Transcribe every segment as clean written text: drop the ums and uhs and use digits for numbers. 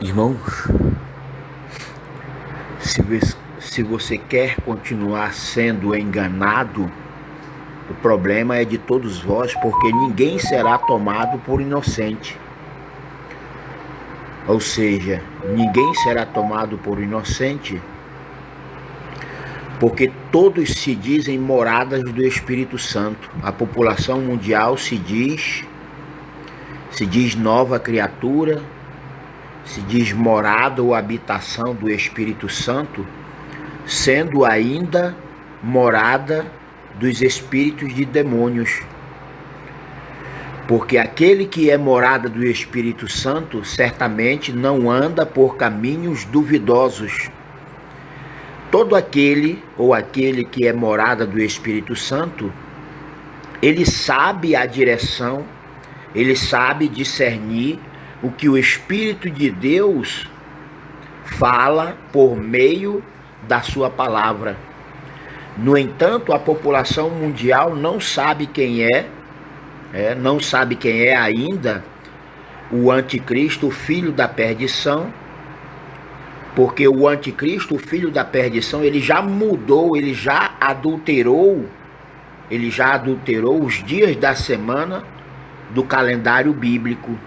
Irmãos, se você quer continuar sendo enganado, o problema é de todos vós, porque ninguém será tomado por inocente. Ou seja, ninguém será tomado por inocente, porque todos se dizem moradas do Espírito Santo. A população mundial se diz nova criatura, se diz morada ou habitação do Espírito Santo, sendo ainda morada dos espíritos de demônios. Porque aquele que é morada do Espírito Santo certamente não anda por caminhos duvidosos. Todo aquele que é morada do Espírito Santo, ele sabe a direção, ele sabe discernir o que o Espírito de Deus fala por meio da sua palavra. No entanto, a população mundial não sabe quem não sabe quem é ainda o anticristo, o filho da perdição, porque o anticristo, o filho da perdição, ele já mudou, ele já adulterou os dias da semana do calendário bíblico.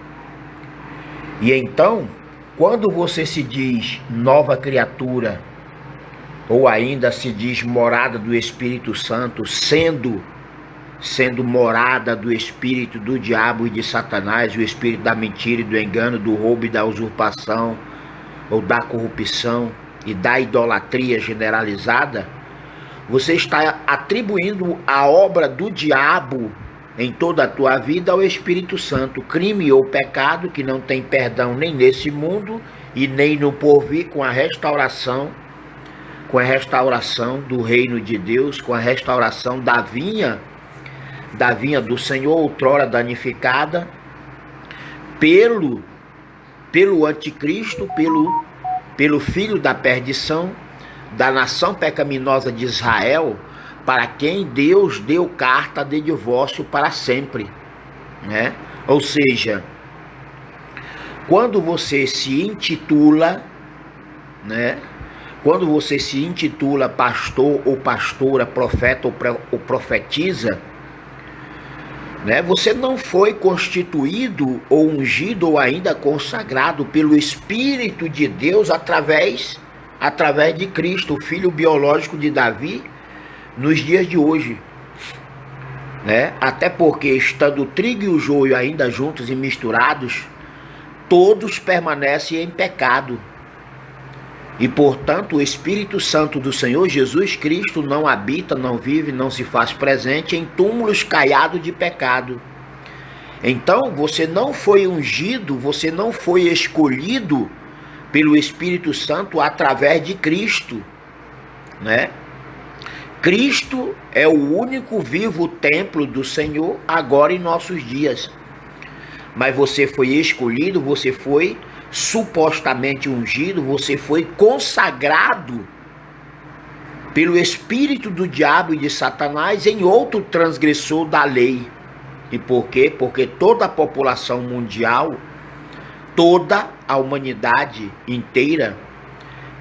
E então, quando você se diz nova criatura, ou ainda se diz morada do Espírito Santo, sendo morada do espírito do diabo e de Satanás, o espírito da mentira e do engano, do roubo e da usurpação, ou da corrupção e da idolatria generalizada, você está atribuindo a obra do diabo em toda a tua vida ao Espírito Santo, crime ou pecado que não tem perdão nem nesse mundo e nem no porvir, com a restauração do reino de Deus, com a restauração da vinha do Senhor, outrora danificada pelo anticristo, pelo filho da perdição, da nação pecaminosa de Israel, para quem Deus deu carta de divórcio para sempre, né? Ou seja, quando você se intitula, né? Quando você se intitula pastor ou pastora, profeta ou profetiza, né? Você não foi constituído ou ungido ou ainda consagrado pelo Espírito de Deus através de Cristo, o filho biológico de Davi, nos dias de hoje, né? Até porque, estando o trigo e o joio ainda juntos e misturados, todos permanecem em pecado. E, portanto, o Espírito Santo do Senhor Jesus Cristo não habita, não vive, não se faz presente em túmulos caiados de pecado. Então, você não foi ungido, você não foi escolhido pelo Espírito Santo através de Cristo, né? Cristo é o único vivo templo do Senhor agora em nossos dias. Mas você foi escolhido, você foi supostamente ungido, você foi consagrado pelo espírito do diabo e de Satanás em outro transgressor da lei. E por quê? Porque toda a população mundial, toda a humanidade inteira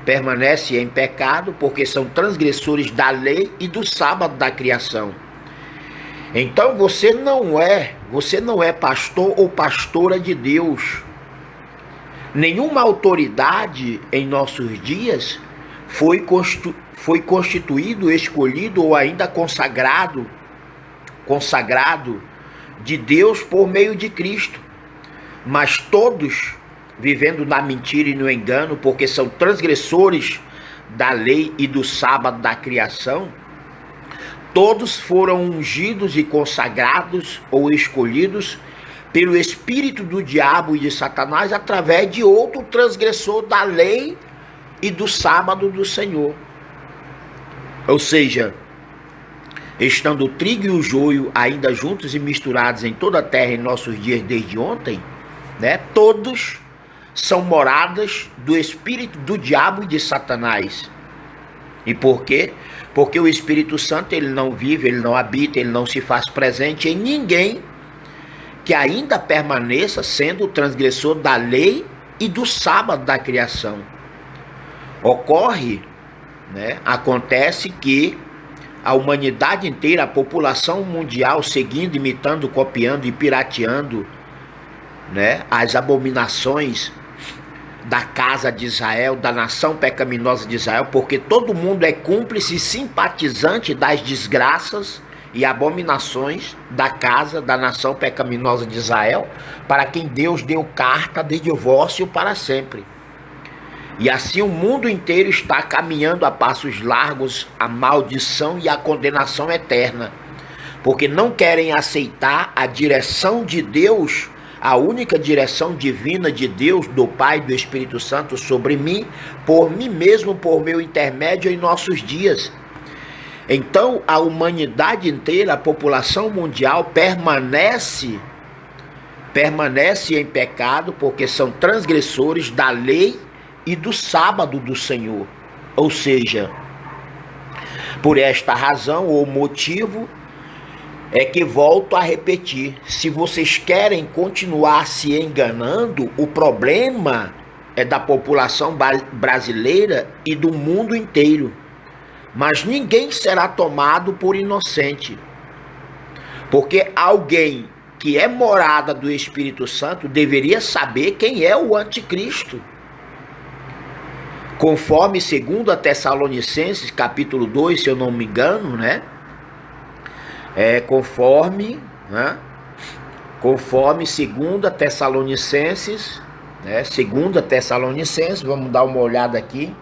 permanece em pecado, porque são transgressores da lei e do sábado da criação. Então você não é pastor ou pastora de Deus. Nenhuma autoridade em nossos dias foi constituído, escolhido ou ainda consagrado de Deus por meio de Cristo. Mas todos vivendo na mentira e no engano, porque são transgressores da lei e do sábado da criação, todos foram ungidos e consagrados ou escolhidos pelo espírito do diabo e de Satanás através de outro transgressor da lei e do sábado do Senhor. Ou seja, estando o trigo e o joio ainda juntos e misturados em toda a terra em nossos dias desde ontem, né, todos são moradas do espírito do diabo e de Satanás. E por quê? Porque o Espírito Santo, ele não vive, ele não habita, ele não se faz presente em ninguém que ainda permaneça sendo o transgressor da lei e do sábado da criação. Acontece que a humanidade inteira, a população mundial, seguindo, imitando, copiando e pirateando, as abominações da casa de Israel, da nação pecaminosa de Israel, porque todo mundo é cúmplice e simpatizante das desgraças e abominações da casa, da nação pecaminosa de Israel, para quem Deus deu carta de divórcio para sempre. E assim o mundo inteiro está caminhando a passos largos a maldição e a condenação eterna, porque não querem aceitar a direção de Deus, a única direção divina de Deus, do Pai e do Espírito Santo sobre mim, por mim mesmo, por meu intermédio em nossos dias. Então a humanidade inteira, a população mundial permanece em pecado, porque são transgressores da lei e do sábado do Senhor. Ou seja, por esta razão ou motivo é que volto a repetir, se vocês querem continuar se enganando, o problema é da população brasileira e do mundo inteiro. Mas ninguém será tomado por inocente, porque alguém que é morada do Espírito Santo deveria saber quem é o anticristo. Conforme 2 Tessalonicenses, capítulo 2, se eu não me engano, conforme 2 Tessalonicenses, 2 Tessalonicenses, vamos dar uma olhada aqui,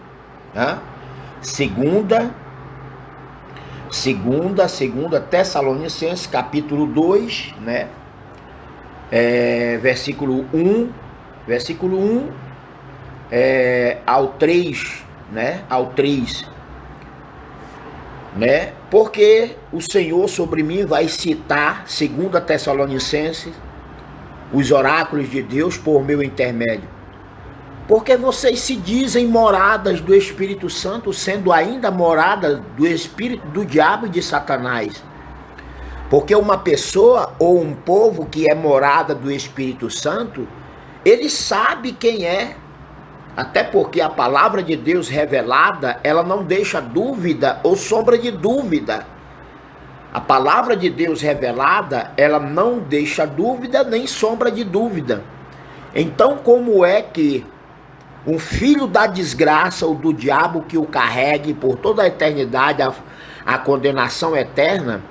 Segunda Tessalonicenses, capítulo 2, versículo 1 ao 3, ao 3, porque o Senhor sobre mim vai citar, 2 Tessalonicenses, os oráculos de Deus por meu intermédio. Porque vocês se dizem moradas do Espírito Santo, sendo ainda moradas do Espírito do diabo e de Satanás. Porque uma pessoa ou um povo que é morada do Espírito Santo, ele sabe quem é. Até porque a palavra de Deus revelada, ela não deixa dúvida ou sombra de dúvida. A palavra de Deus revelada, ela não deixa dúvida nem sombra de dúvida. Então, como é que um filho da desgraça ou do diabo que o carregue por toda a eternidade a condenação eterna,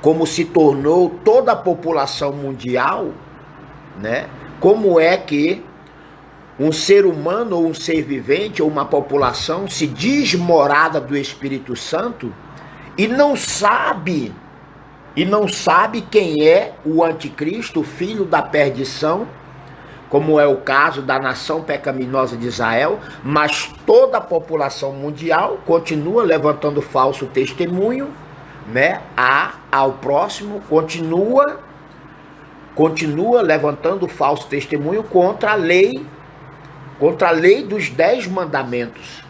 como se tornou toda a população mundial, como é que um ser humano ou um ser vivente ou uma população se diz morada do Espírito Santo e não sabe quem é o anticristo, o filho da perdição, como é o caso da nação pecaminosa de Israel, mas toda a população mundial continua levantando falso testemunho, ao próximo, continua levantando falso testemunho contra a lei dos 10 mandamentos,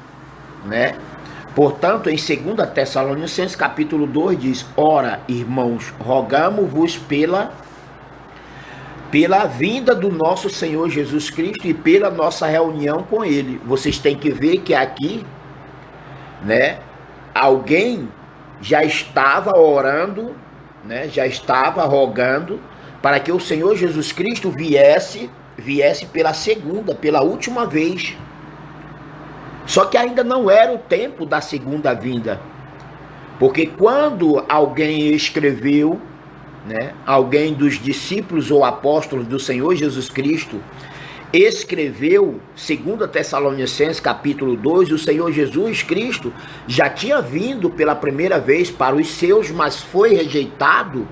Portanto, em 2 Tessalonicenses, capítulo 2, diz: ora, irmãos, rogamo-vos pela vinda do nosso Senhor Jesus Cristo e pela nossa reunião com Ele. Vocês têm que ver que aqui, alguém já estava orando, já estava rogando para que o Senhor Jesus Cristo viesse pela última vez. Só que ainda não era o tempo da segunda vinda. Porque quando alguém escreveu, alguém dos discípulos ou apóstolos do Senhor Jesus Cristo, escreveu 2 Tessalonicenses capítulo 2, o Senhor Jesus Cristo já tinha vindo pela primeira vez para os seus, mas foi rejeitado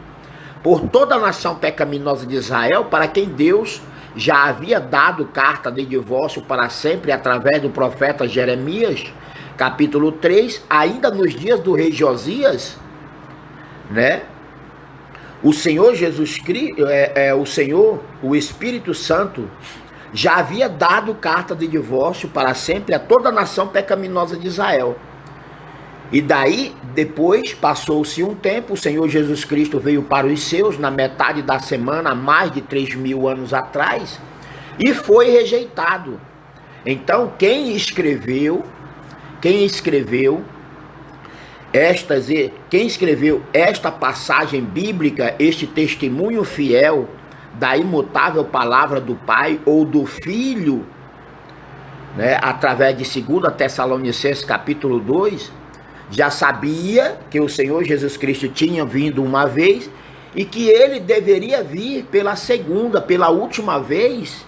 por toda a nação pecaminosa de Israel, para quem Deus já havia dado carta de divórcio para sempre através do profeta Jeremias, capítulo 3, ainda nos dias do rei Josias, o Senhor Jesus Cristo, o Espírito Santo, já havia dado carta de divórcio para sempre a toda a nação pecaminosa de Israel. E daí, depois, passou-se um tempo, o Senhor Jesus Cristo veio para os seus, na metade da semana, há mais de 3.000 anos atrás, e foi rejeitado. Então, quem escreveu esta passagem bíblica, este testemunho fiel da imutável palavra do Pai ou do Filho, né, através de 2 Tessalonicenses capítulo 2, já sabia que o Senhor Jesus Cristo tinha vindo uma vez e que ele deveria vir pela segunda, pela última vez,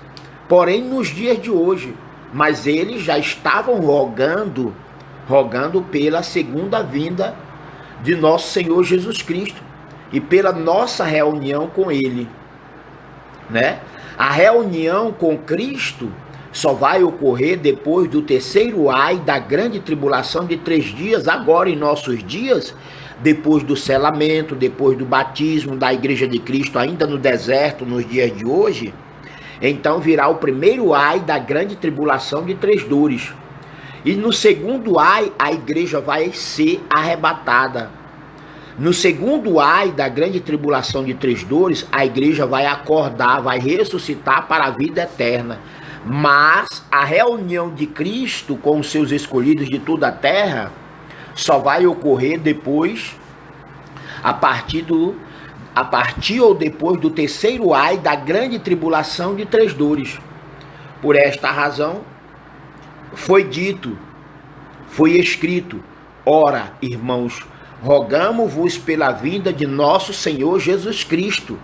porém nos dias de hoje. Mas eles já estavam rogando pela segunda vinda de nosso Senhor Jesus Cristo e pela nossa reunião com ele, né? A reunião com Cristo só vai ocorrer depois do terceiro ai da grande tribulação de 3 dias, agora em nossos dias, depois do selamento, depois do batismo da Igreja de Cristo, ainda no deserto, nos dias de hoje. Então virá o primeiro ai da grande tribulação de 3 dores. E no segundo ai, a igreja vai ser arrebatada. No segundo ai da grande tribulação de 3 dores, a igreja vai acordar, vai ressuscitar para a vida eterna. Mas a reunião de Cristo com os seus escolhidos de toda a terra só vai ocorrer depois, a partir ou depois do terceiro ai da grande tribulação de 3 dores. Por esta razão, foi dito, foi escrito: ora, irmãos, rogamo-vos pela vinda de nosso Senhor Jesus Cristo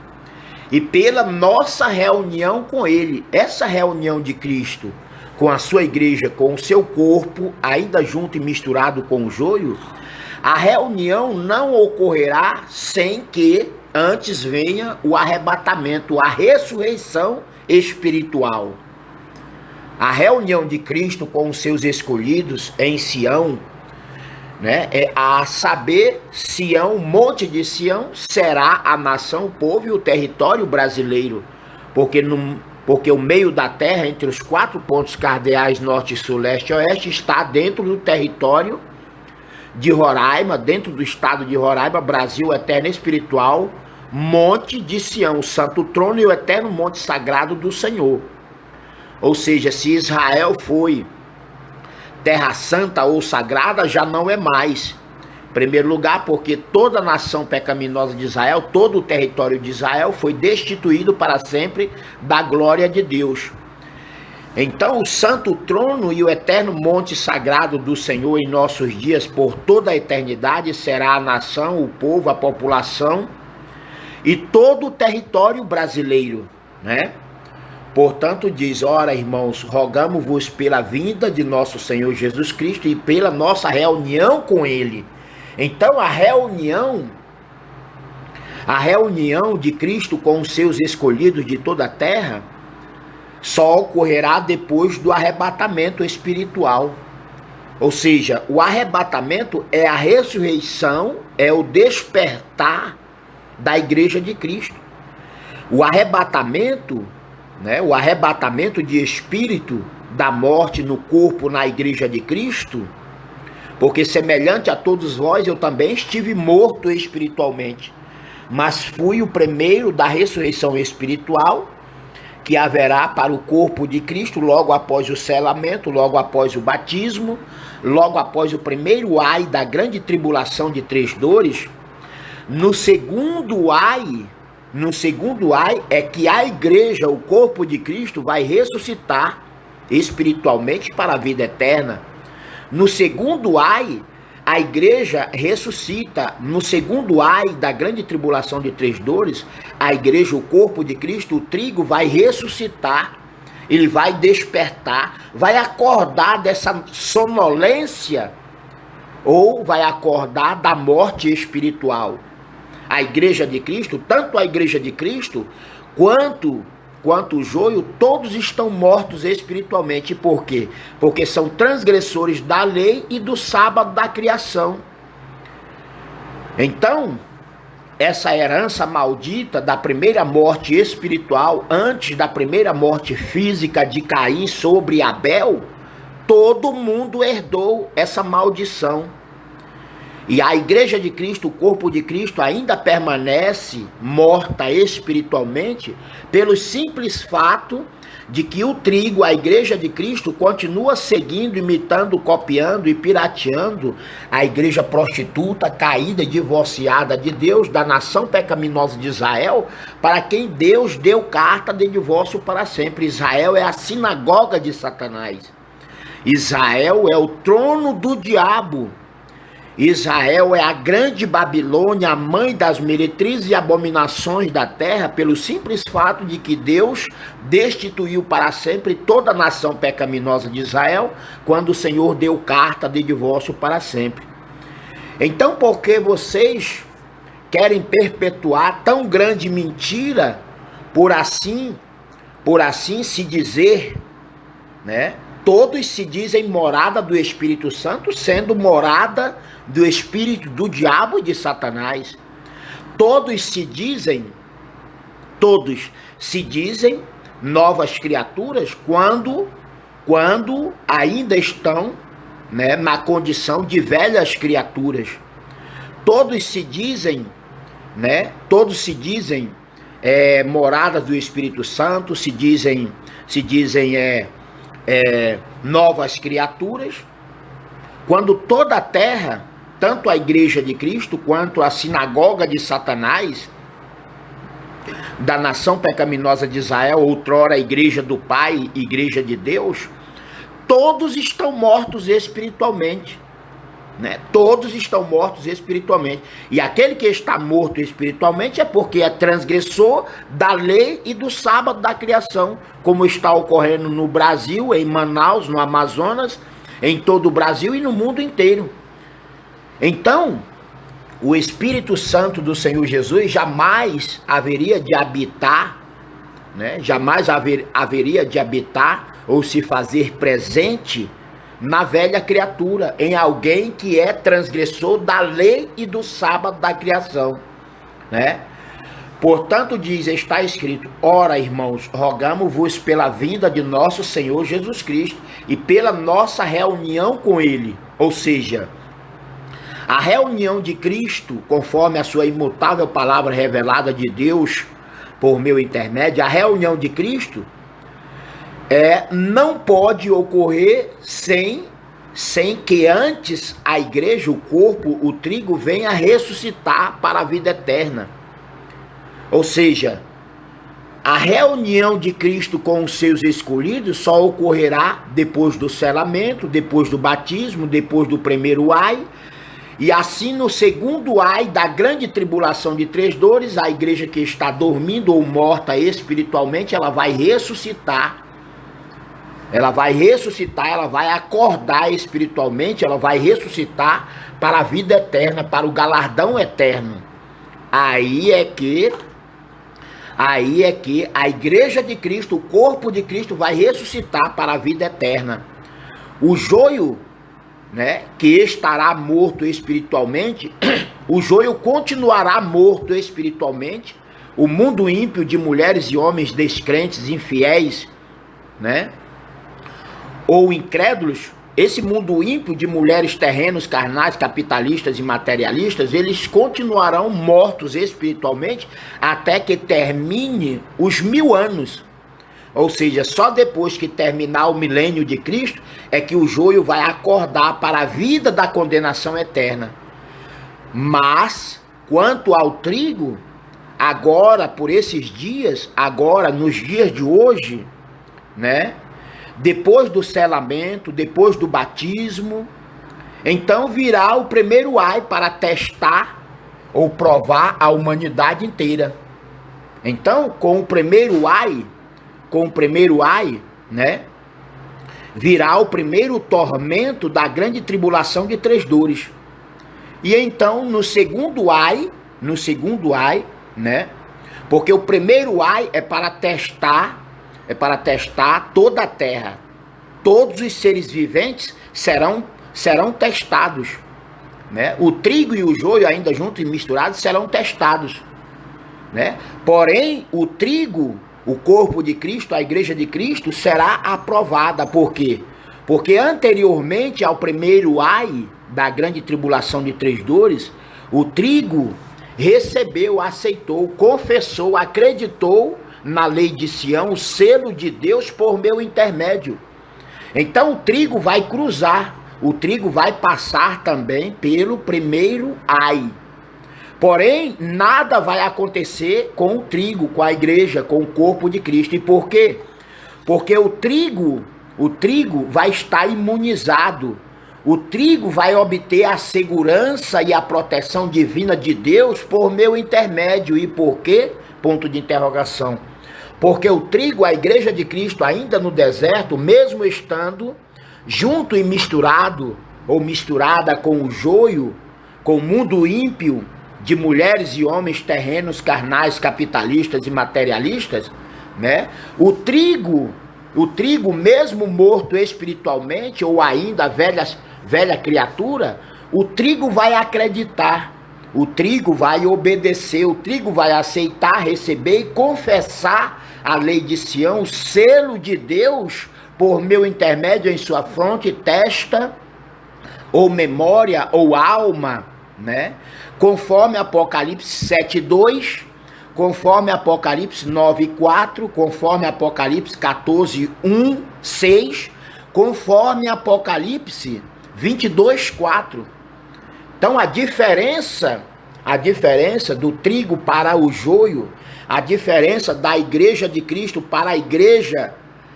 e pela nossa reunião com ele. Essa reunião de Cristo com a sua igreja, com o seu corpo, ainda junto e misturado com o joio, a reunião não ocorrerá sem que antes venha o arrebatamento, a ressurreição espiritual. A reunião de Cristo com os seus escolhidos em Sião, né, a saber, Sião, Monte de Sião, será a nação, o povo e o território brasileiro, porque o meio da terra, entre os 4 pontos cardeais norte, sul, leste e oeste, está dentro do território de Roraima, dentro do estado de Roraima, Brasil eterno espiritual, Monte de Sião, o santo trono e o eterno monte sagrado do Senhor. Ou seja, se Israel foi terra santa ou sagrada, já não é mais. Em primeiro lugar, porque toda a nação pecaminosa de Israel, todo o território de Israel foi destituído para sempre da glória de Deus. Então o santo trono e o eterno monte sagrado do Senhor em nossos dias por toda a eternidade será a nação, o povo, a população e todo o território brasileiro, né? Portanto diz: ora, irmãos, rogamo-vos pela vinda de nosso Senhor Jesus Cristo e pela nossa reunião com ele. Então a reunião de Cristo com os seus escolhidos de toda a terra só ocorrerá depois do arrebatamento espiritual. Ou seja, o arrebatamento é a ressurreição, é o despertar da igreja de Cristo. O arrebatamento, né, o arrebatamento de espírito da morte no corpo na igreja de Cristo, porque semelhante a todos vós eu também estive morto espiritualmente, mas fui o primeiro da ressurreição espiritual que haverá para o corpo de Cristo logo após o selamento, logo após o batismo, logo após o primeiro ai da grande tribulação de 3 dores. No segundo ai é que a igreja, o corpo de Cristo, vai ressuscitar espiritualmente para a vida eterna. No segundo ai, a igreja ressuscita. No segundo ai da grande tribulação de 3 dores, a igreja, o corpo de Cristo, o trigo, vai ressuscitar. Ele vai despertar, vai acordar dessa sonolência, ou vai acordar da morte espiritual. A igreja de Cristo, tanto a igreja de Cristo quanto o joio, todos estão mortos espiritualmente. Por quê? Porque são transgressores da lei e do sábado da criação. Então, essa herança maldita da primeira morte espiritual, antes da primeira morte física de Caim sobre Abel, todo mundo herdou essa maldição. E a igreja de Cristo, o corpo de Cristo, ainda permanece morta espiritualmente pelo simples fato de que o trigo, a igreja de Cristo, continua seguindo, imitando, copiando e pirateando a igreja prostituta, caída, divorciada de Deus, da nação pecaminosa de Israel, para quem Deus deu carta de divórcio para sempre. Israel é a sinagoga de Satanás. Israel é o trono do diabo. Israel é a grande Babilônia, a mãe das meretrizes e abominações da terra, pelo simples fato de que Deus destituiu para sempre toda a nação pecaminosa de Israel, quando o Senhor deu carta de divórcio para sempre. Então, por que vocês querem perpetuar tão grande mentira, por assim se dizer, né? Todos se dizem morada do Espírito Santo, sendo morada do Espírito do diabo e de Satanás. Todos se dizem novas criaturas quando ainda estão, né, na condição de velhas criaturas. Todos se dizem moradas do Espírito Santo, se dizem novas criaturas, quando toda a terra, tanto a igreja de Cristo quanto a sinagoga de Satanás, da nação pecaminosa de Israel, outrora a igreja do Pai, igreja de Deus, todos estão mortos espiritualmente, né? Todos estão mortos espiritualmente. E aquele que está morto espiritualmente é porque é transgressor da lei e do sábado da criação, como está ocorrendo no Brasil, em Manaus, no Amazonas, em todo o Brasil e no mundo inteiro. Então, o Espírito Santo do Senhor Jesus jamais haveria de habitar, né? Jamais haveria de habitar ou se fazer presente na velha criatura, em alguém que é transgressor da lei e do sábado da criação, né? Portanto, está escrito: ora, irmãos, rogamo-vos pela vinda de nosso Senhor Jesus Cristo e pela nossa reunião com Ele. Ou seja, a reunião de Cristo, conforme a sua imutável palavra revelada de Deus por meu intermédio, a reunião de Cristo não pode ocorrer sem que antes a igreja, o corpo, o trigo, venha ressuscitar para a vida eterna. Ou seja, a reunião de Cristo com os seus escolhidos só ocorrerá depois do selamento, depois do batismo, depois do primeiro ai. E assim, no segundo ai da grande tribulação de 3 dores, a igreja que está dormindo ou morta espiritualmente, ela vai ressuscitar. Ela vai acordar espiritualmente, ela vai ressuscitar para a vida eterna, para o galardão eterno. Aí é que a igreja de Cristo, o corpo de Cristo, vai ressuscitar para a vida eterna. O joio, né, que estará morto espiritualmente, o joio continuará morto espiritualmente. O mundo ímpio de mulheres e homens descrentes, infiéis, né, ou incrédulos, esse mundo ímpio de mulheres terrenos, carnais, capitalistas e materialistas, eles continuarão mortos espiritualmente até que termine os 1000 anos. Ou seja, só depois que terminar o milênio de Cristo é que o joio vai acordar para a vida da condenação eterna. Mas, quanto ao trigo, agora, por esses dias, agora, nos dias de hoje, né? Depois do selamento, depois do batismo, então virá o primeiro ai para testar ou provar a humanidade inteira. Então, com o primeiro ai, né, virá o primeiro tormento da grande tribulação de 3 dores. E então, no segundo ai, né, porque o primeiro ai é para testar toda a terra. Todos os seres viventes serão testados, né? O trigo e o joio, ainda juntos e misturados, serão testados, né? Porém, o trigo, o corpo de Cristo, a igreja de Cristo, será aprovada. Por quê? Porque anteriormente ao primeiro ai da grande tribulação de 3 dores, o trigo recebeu, aceitou, confessou, acreditou na lei de Sião o selo de Deus por meu intermédio. Então o trigo vai cruzar, o trigo vai passar também pelo primeiro ai. Porém, nada vai acontecer com o trigo, com a igreja, com o corpo de Cristo. E por quê? Porque o trigo vai estar imunizado. O trigo vai obter a segurança e a proteção divina de Deus por meu intermédio. E por quê? Ponto de interrogação. Porque o trigo, a igreja de Cristo, ainda no deserto, mesmo estando junto e misturado, ou misturada com o joio, com o mundo ímpio de mulheres e homens terrenos, carnais, capitalistas e materialistas, né? O trigo mesmo morto espiritualmente, ou ainda velha criatura, o trigo vai acreditar, o trigo vai obedecer, o trigo vai aceitar, receber e confessar a lei de Sião, o selo de Deus, por meu intermédio em sua fronte, testa, ou memória, ou alma, né? Conforme Apocalipse 7:2, conforme Apocalipse 9:4, conforme Apocalipse 14:1, 6, conforme Apocalipse 22:4. Então a diferença do trigo para o joio, a diferença da igreja de Cristo para a igreja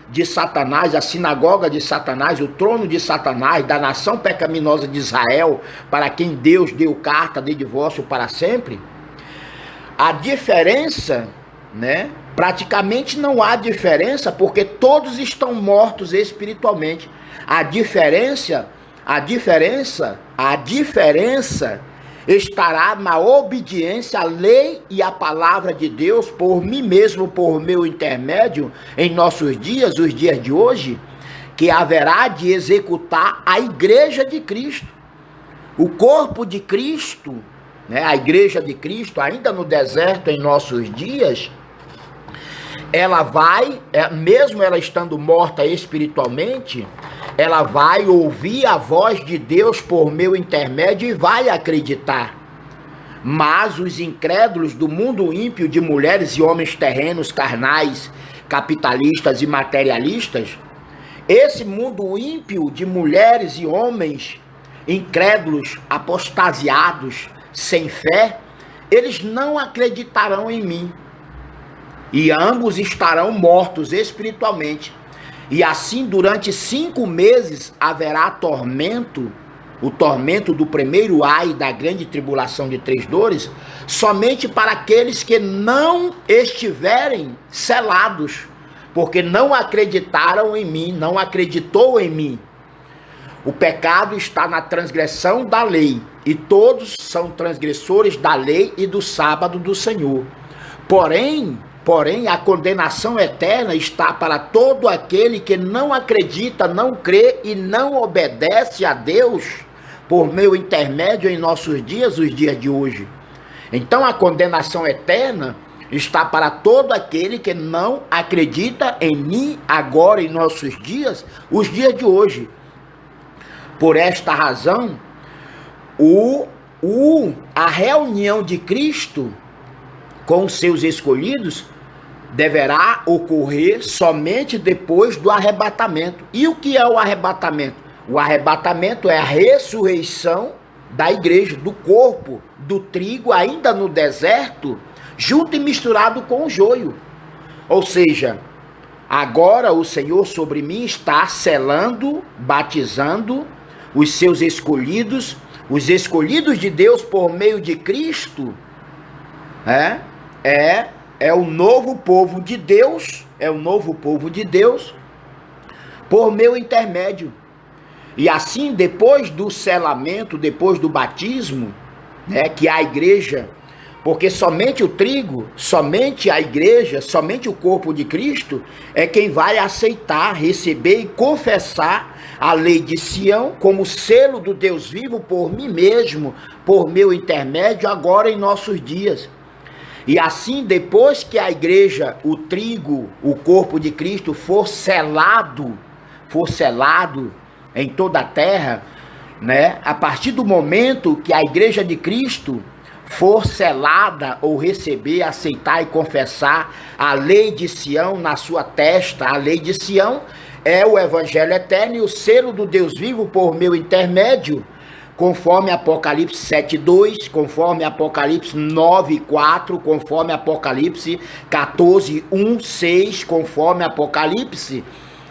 de Satanás, a sinagoga de Satanás, o trono de Satanás, da nação pecaminosa de Israel, para quem Deus deu carta de divórcio para sempre, a diferença, né? Praticamente não há diferença, porque todos estão mortos espiritualmente. A diferença estará na obediência à lei e à palavra de Deus por mim mesmo, por meu intermédio, em nossos dias, os dias de hoje, que haverá de executar a igreja de Cristo. O corpo de Cristo, né, a igreja de Cristo, ainda no deserto em nossos dias, ela vai, mesmo ela estando morta espiritualmente, ela vai ouvir a voz de Deus por meu intermédio e vai acreditar. Mas os incrédulos do mundo ímpio de mulheres e homens terrenos, carnais, capitalistas e materialistas, esse mundo ímpio de mulheres e homens incrédulos, apostasiados, sem fé, eles não acreditarão em mim. E ambos estarão mortos espiritualmente. E assim, durante 5 meses, haverá tormento, o tormento do primeiro ai da grande tribulação de 3 dores, somente para aqueles que não estiverem selados, porque não acreditaram em mim, não acreditou em mim. O pecado está na transgressão da lei, e todos são transgressores da lei e do sábado do Senhor. Porém, a condenação eterna está para todo aquele que não acredita, não crê e não obedece a Deus por meu intermédio em nossos dias, os dias de hoje. Então a condenação eterna está para todo aquele que não acredita em mim agora em nossos dias, os dias de hoje. Por esta razão, a reunião de Cristo com os seus escolhidos deverá ocorrer somente depois do arrebatamento. E o que é o arrebatamento? O arrebatamento é a ressurreição da igreja, do corpo, do trigo ainda no deserto, junto e misturado com o joio. Ou seja, agora o Senhor sobre mim está selando, batizando os seus escolhidos, os escolhidos de Deus por meio de Cristo, é o novo povo de Deus, por meu intermédio. E assim, depois do selamento, depois do batismo, né, que a igreja, porque somente o trigo, somente a igreja, somente o corpo de Cristo é quem vai aceitar, receber e confessar a lei de Sião como selo do Deus vivo por mim mesmo, por meu intermédio, agora em nossos dias. E assim, depois que a igreja, o trigo, o corpo de Cristo for selado em toda a terra, né? A partir do momento que a igreja de Cristo for selada ou receber, aceitar e confessar a lei de Sião na sua testa, a lei de Sião é o evangelho eterno e o selo do Deus vivo por meu intermédio, conforme Apocalipse 7:2, conforme Apocalipse 9:4, conforme Apocalipse 14:1-6, conforme Apocalipse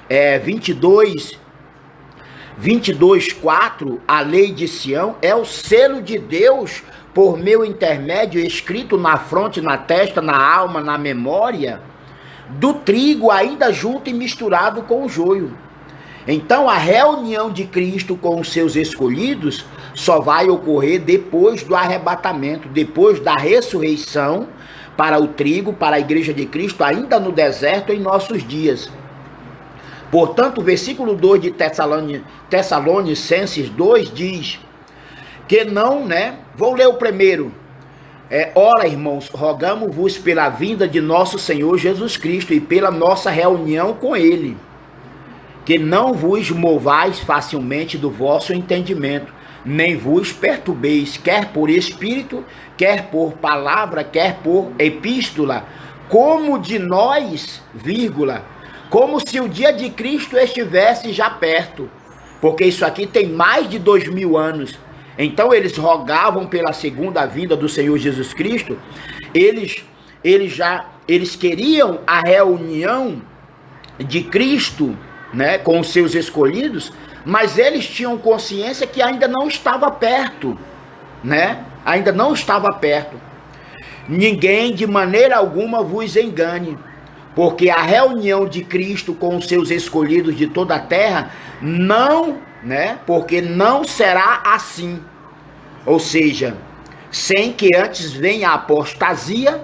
22:4, a lei de Sião é o selo de Deus por meu intermédio, escrito na fronte, na testa, na alma, na memória, do trigo ainda junto e misturado com o joio. Então a reunião de Cristo com os seus escolhidos só vai ocorrer depois do arrebatamento, depois da ressurreição, para o trigo, para a igreja de Cristo, ainda no deserto em nossos dias. Portanto, o versículo 2 de Tessalonicenses 2 diz que não, Vou ler o primeiro. Ora, irmãos, rogamos-vos pela vinda de nosso Senhor Jesus Cristo e pela nossa reunião com Ele, que não vos movais facilmente do vosso entendimento, nem vos perturbeis, quer por espírito, quer por palavra, quer por epístola, como de nós, como se o dia de Cristo estivesse já perto, porque isso aqui tem mais de 2000 anos. Então eles rogavam pela segunda vinda do Senhor Jesus Cristo, eles queriam a reunião de Cristo, com os seus escolhidos, mas eles tinham consciência que ainda não estava perto, ainda não estava perto. Ninguém de maneira alguma vos engane, porque a reunião de Cristo com os seus escolhidos de toda a terra porque não será assim. Ou seja, sem que antes venha a apostasia,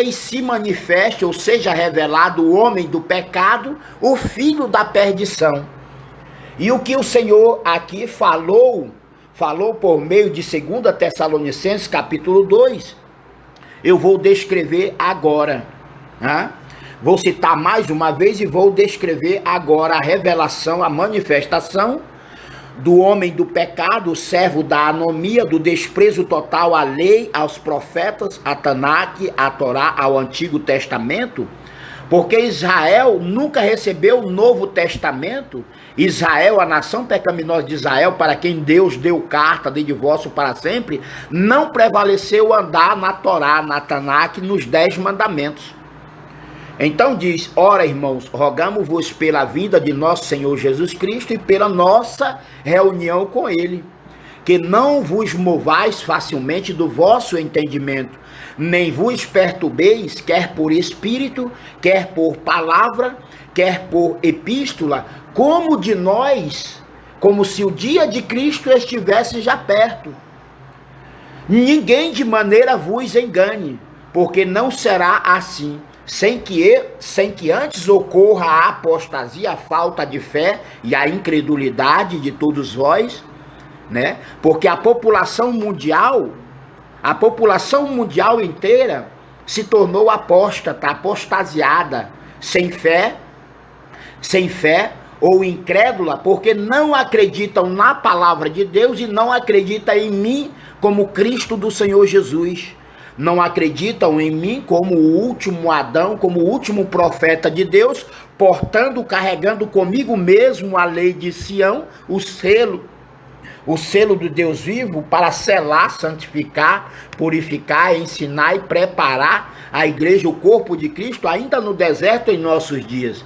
e se manifeste, ou seja, revelado o homem do pecado, o filho da perdição. E o que o Senhor aqui falou por meio de 2 Tessalonicenses capítulo 2, eu vou descrever agora. Vou citar mais uma vez e vou descrever agora a revelação, a manifestação do homem do pecado, o servo da anomia, do desprezo total à lei, aos profetas, a Tanakh, a Torá, ao Antigo Testamento, porque Israel nunca recebeu o Novo Testamento. Israel, a nação pecaminosa de Israel, para quem Deus deu carta de divórcio para sempre, não prevaleceu andar na Torá, na Tanakh, nos 10 mandamentos. Então diz: ora, irmãos, rogamos-vos pela vinda de nosso Senhor Jesus Cristo e pela nossa reunião com Ele, que não vos movais facilmente do vosso entendimento, nem vos perturbeis, quer por espírito, quer por palavra, quer por epístola, como de nós, como se o dia de Cristo estivesse já perto. Ninguém de maneira vos engane, porque não será assim, sem que antes ocorra a apostasia, a falta de fé e a incredulidade de todos vós, porque a população mundial inteira se tornou apóstata, apostasiada, sem fé ou incrédula, porque não acreditam na palavra de Deus e não acreditam em mim como Cristo do Senhor Jesus. Não acreditam em mim como o último Adão, como o último profeta de Deus, carregando comigo mesmo a lei de Sião, o selo do Deus vivo, para selar, santificar, purificar, ensinar e preparar a igreja, o corpo de Cristo, ainda no deserto em nossos dias.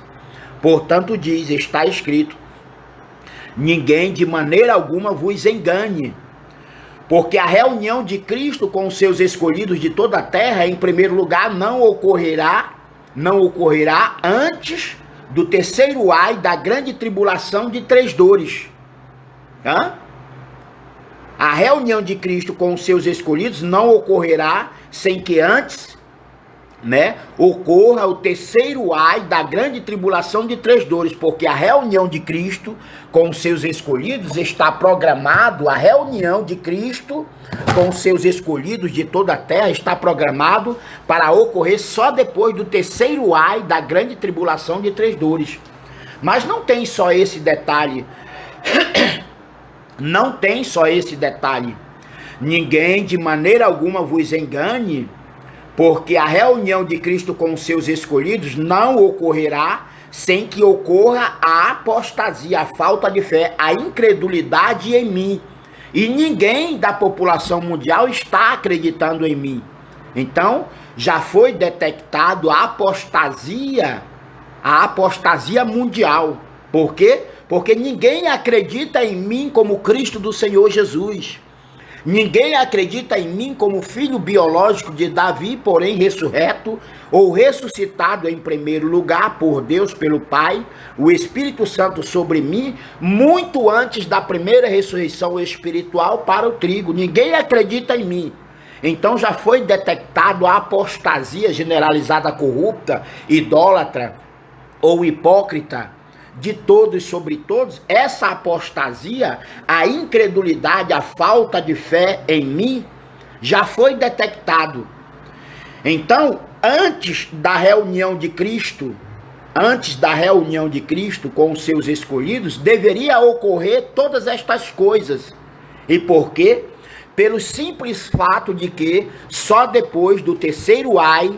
Portanto está escrito: ninguém de maneira alguma vos engane, porque a reunião de Cristo com os seus escolhidos de toda a terra, em primeiro lugar, não ocorrerá antes do terceiro ai da grande tribulação de 3 dores. A reunião de Cristo com os seus escolhidos não ocorrerá sem que antes, ocorra o terceiro ai da grande tribulação de 3 dores, porque a reunião de Cristo com os seus escolhidos está programado, a reunião de Cristo com os seus escolhidos de toda a terra está programado para ocorrer só depois do terceiro ai da grande tribulação de 3 dores. Mas não tem só esse detalhe. não tem só esse detalhe. Ninguém de maneira alguma vos engane, porque a reunião de Cristo com os seus escolhidos não ocorrerá sem que ocorra a apostasia, a falta de fé, a incredulidade em mim. E ninguém da população mundial está acreditando em mim. Então, já foi detectado a apostasia mundial. Por quê? Porque ninguém acredita em mim como Cristo do Senhor Jesus. Ninguém acredita em mim como filho biológico de Davi, porém ressurreto ou ressuscitado em primeiro lugar por Deus, pelo Pai, o Espírito Santo sobre mim, muito antes da primeira ressurreição espiritual para o trigo. Ninguém acredita em mim. Então já foi detectado a apostasia generalizada corrupta, idólatra ou hipócrita de todos sobre todos. Essa apostasia, a incredulidade, a falta de fé em mim, já foi detectado. Então, antes da reunião de Cristo com os seus escolhidos, deveria ocorrer todas estas coisas. E por quê? Pelo simples fato de que só depois do terceiro ai,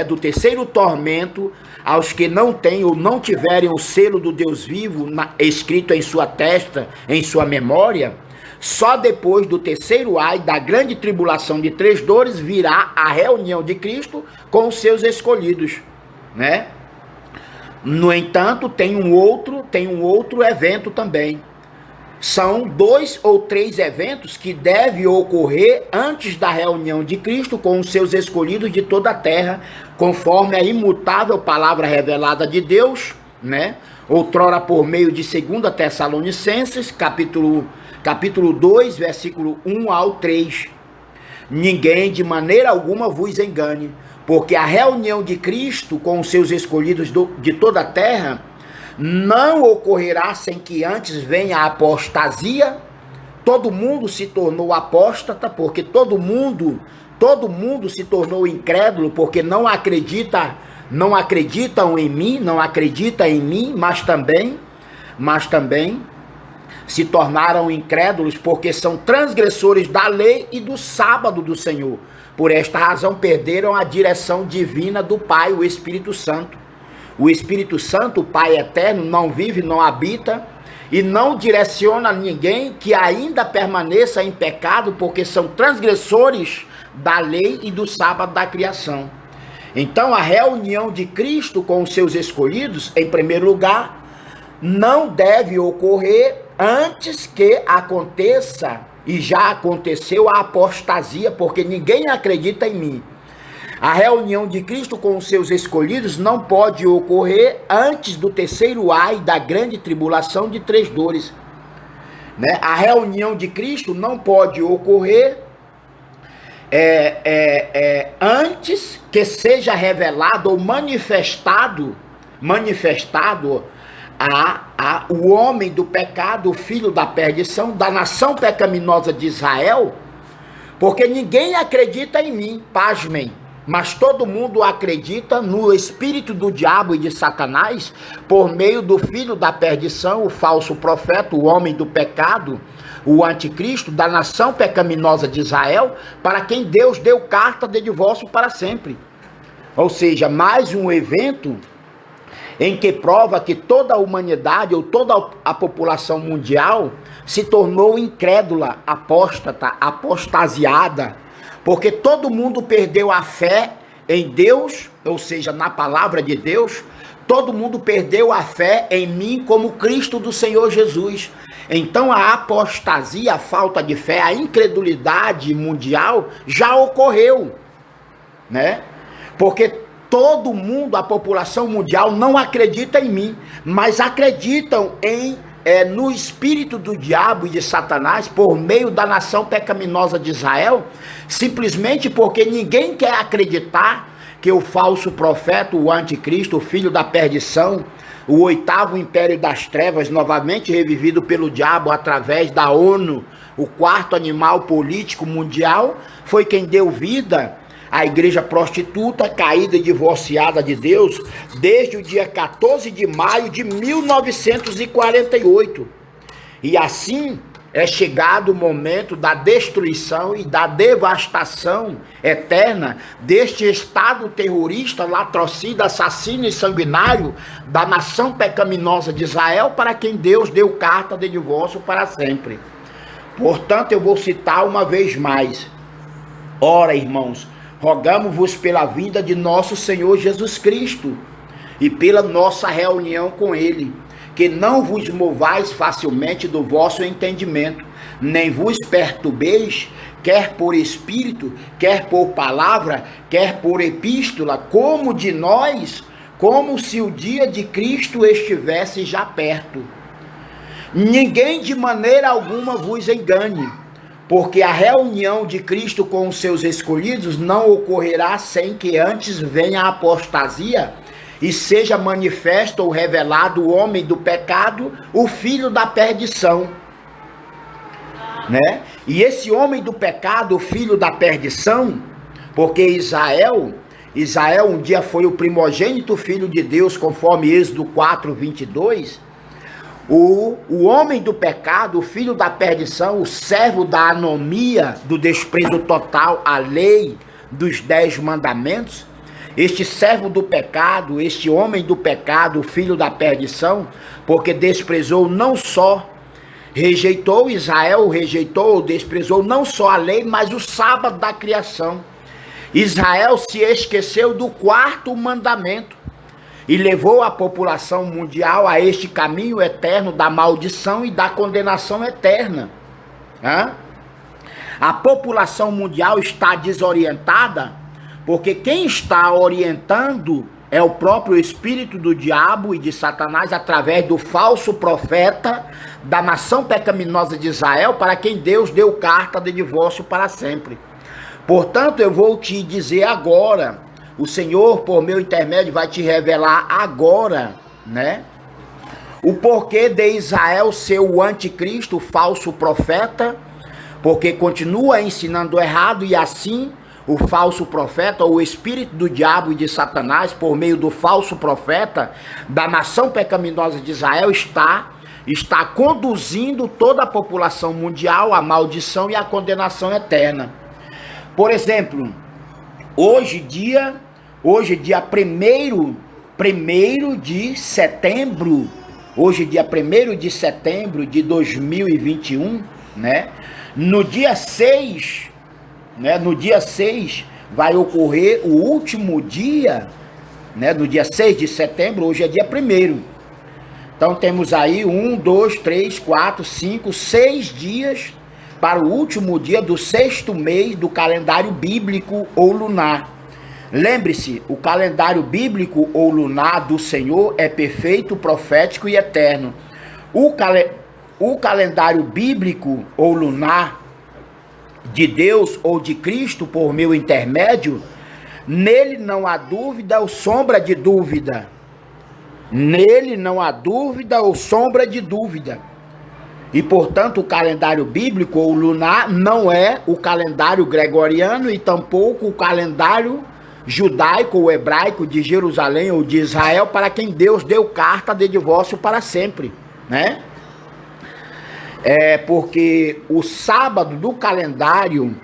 do terceiro tormento, aos que não têm ou não tiverem o selo do Deus vivo escrito em sua testa, em sua memória, só depois do terceiro ai, da grande tribulação de 3 dores, virá a reunião de Cristo com os seus escolhidos, né? No entanto, tem um outro evento também. São 2 ou 3 eventos que devem ocorrer antes da reunião de Cristo com os seus escolhidos de toda a terra, conforme a imutável palavra revelada de Deus, né? Outrora por meio de 2 Tessalonicenses, capítulo 2, versículo 1 ao 3. Ninguém de maneira alguma vos engane, porque a reunião de Cristo com os seus escolhidos de toda a terra não ocorrerá sem que antes venha a apostasia. Todo mundo se tornou apóstata, porque todo mundo se tornou incrédulo, porque não acreditam em mim, mas também se tornaram incrédulos porque são transgressores da lei e do sábado do Senhor. Por esta razão perderam a direção divina do Pai, o Espírito Santo. O Espírito Santo, o Pai eterno, não vive, não habita e não direciona ninguém que ainda permaneça em pecado, porque são transgressores da lei e do sábado da criação. Então, a reunião de Cristo com os seus escolhidos, em primeiro lugar, não deve ocorrer antes que aconteça, e já aconteceu, a apostasia, porque ninguém acredita em mim. A reunião de Cristo com os seus escolhidos não pode ocorrer antes do terceiro ai da grande tribulação de 3 dores. Né? A reunião de Cristo não pode ocorrer antes que seja revelado ou manifestado o homem do pecado, o filho da perdição, da nação pecaminosa de Israel, porque ninguém acredita em mim, pasmem. Mas todo mundo acredita no espírito do diabo e de Satanás por meio do filho da perdição, o falso profeta, o homem do pecado, o anticristo da nação pecaminosa de Israel, para quem Deus deu carta de divórcio para sempre. Ou seja, mais um evento em que prova que toda a humanidade ou toda a população mundial se tornou incrédula, apóstata, apostasiada, porque todo mundo perdeu a fé em Deus, ou seja, na palavra de Deus. Todo mundo perdeu a fé em mim como Cristo do Senhor Jesus. Então a apostasia, a falta de fé, a incredulidade mundial já ocorreu, né? Porque todo mundo, a população mundial não acredita em mim, mas acreditam no espírito do diabo e de Satanás por meio da nação pecaminosa de Israel, simplesmente porque ninguém quer acreditar que o falso profeta, o anticristo, o filho da perdição, o 8º império das trevas, novamente revivido pelo diabo através da ONU, o 4º animal político mundial, foi quem deu vida à igreja prostituta, caída e divorciada de Deus, desde o dia 14 de maio de 1948. E assim, é chegado o momento da destruição e da devastação eterna deste estado terrorista, latrocida, assassino e sanguinário da nação pecaminosa de Israel, para quem Deus deu carta de divórcio para sempre. Portanto, eu vou citar uma vez mais. Ora, irmãos, rogamo-vos pela vinda de nosso Senhor Jesus Cristo e pela nossa reunião com Ele, que não vos movais facilmente do vosso entendimento, nem vos perturbeis, quer por espírito, quer por palavra, quer por epístola, como de nós, como se o dia de Cristo estivesse já perto. Ninguém de maneira alguma vos engane, porque a reunião de Cristo com os seus escolhidos não ocorrerá sem que antes venha a apostasia e seja manifesto ou revelado o homem do pecado, o filho da perdição, né? E esse homem do pecado, o filho da perdição, porque Israel um dia foi o primogênito filho de Deus, conforme Êxodo 4:22, o homem do pecado, o filho da perdição, o servo da anomia, do desprezo total à lei dos 10 mandamentos, este servo do pecado, este homem do pecado, o filho da perdição, porque desprezou não só, rejeitou, Israel rejeitou, desprezou não só a lei, mas o sábado da criação. Israel se esqueceu do 4º mandamento e levou a população mundial a este caminho eterno da maldição e da condenação eterna. A população mundial está desorientada, porque quem está orientando é o próprio espírito do diabo e de Satanás, através do falso profeta da nação pecaminosa de Israel, para quem Deus deu carta de divórcio para sempre. Portanto, eu vou te dizer agora, o Senhor, por meu intermédio, vai te revelar agora, né? O porquê de Israel ser o anticristo, o falso profeta, porque continua ensinando errado e assim o falso profeta, ou o espírito do diabo e de Satanás, por meio do falso profeta da nação pecaminosa de Israel, está conduzindo toda a população mundial à maldição e à condenação eterna. Por exemplo, hoje dia 1º de setembro, hoje dia 1º de setembro de 2021, né? No dia 6, vai ocorrer o último dia, né? No dia 6 de setembro, hoje é dia 1º. Então temos aí 1, 2, 3, 4, 5, 6 dias para o último dia do 6º mês do calendário bíblico ou lunar. Lembre-se, o calendário bíblico ou lunar do Senhor é perfeito, profético e eterno. O calendário bíblico ou lunar de Deus ou de Cristo por meu intermédio, nele não há dúvida ou sombra de dúvida. Nele não há dúvida ou sombra de dúvida. E, portanto, o calendário bíblico ou lunar não é o calendário gregoriano e tampouco o calendário judaico ou hebraico de Jerusalém ou de Israel, para quem Deus deu carta de divórcio para sempre, né? Porque o sábado do calendário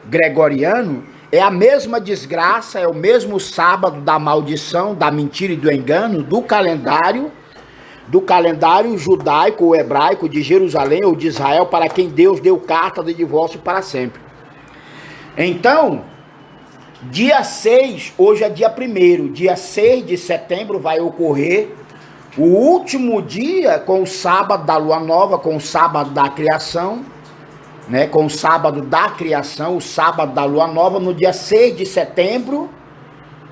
gregoriano é a mesma desgraça, é o mesmo sábado da maldição, da mentira e do engano do calendário judaico ou hebraico de Jerusalém ou de Israel, para quem Deus deu carta de divórcio para sempre. Então, dia 6, hoje é dia 1º, dia 6 de setembro vai ocorrer o último dia com o sábado da lua nova, com o sábado da criação, né? Com o sábado da criação, o sábado da lua nova, no dia 6 de setembro